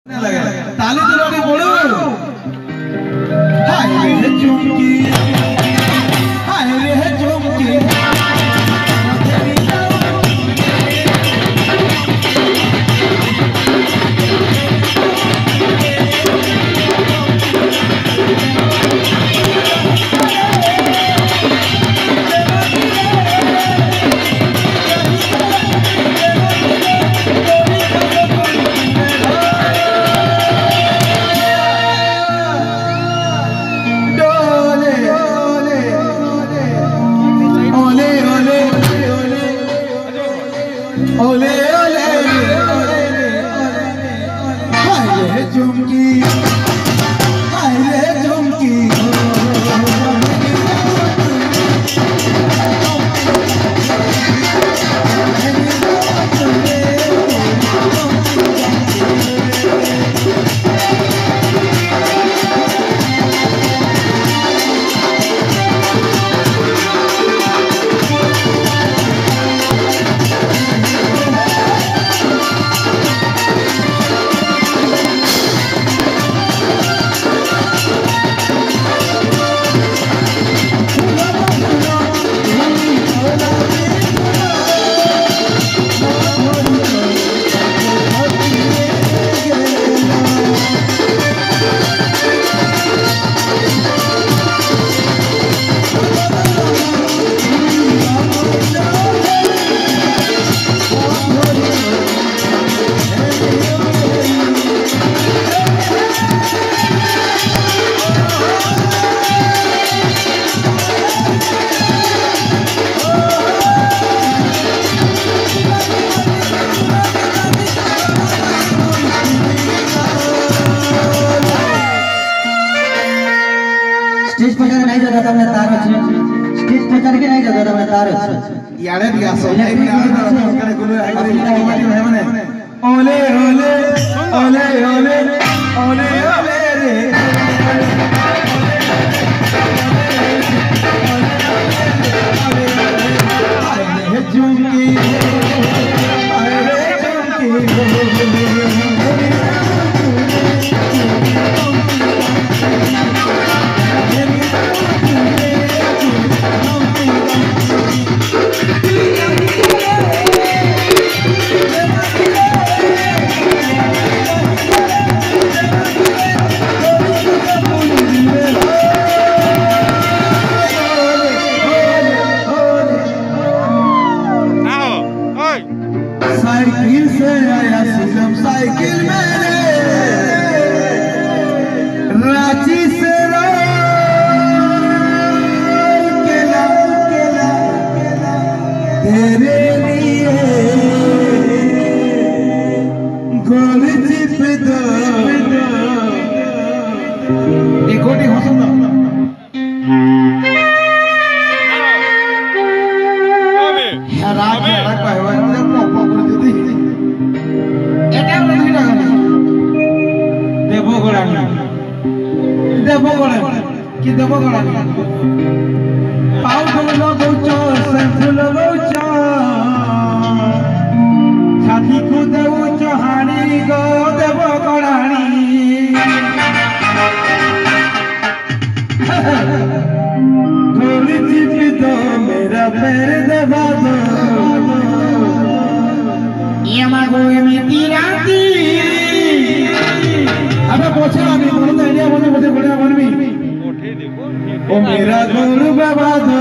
ताली दिलाने बोलो हाय रे चुमकी हाय रे चुमकी ओले ओले हाय रे चुमकी हाय रे चुमकी स्टेज पर नहीं जाता था मैं तार अछि स्टेज पर चढ़ के नहीं जाता था मैं तार अछि यारे भी आसो नहीं भी आसो करे गुलो है माने ओले ओले ओले ओले ओले ओले रे हाय रे चुमकी हाय रे चुमकी साइकिल से आया सीलम साइकिल मेरे रांची से केला केला तेरे लिए गोल चिप दो एक गोटी हो सकता राग पाए हुआ देवगड़ा कि देवगड़ा पाउ फूल गौच से फूल गौच छाती को देउच हाणी गो देवगड़ाणी गोली चिपी दो मेरा पैर दबा दो यमा गोई राती अबे पोछे आमी बोल तो इंडिया बोलने बोले बड़ा बनवी ओ मेरा गोल बाबा दो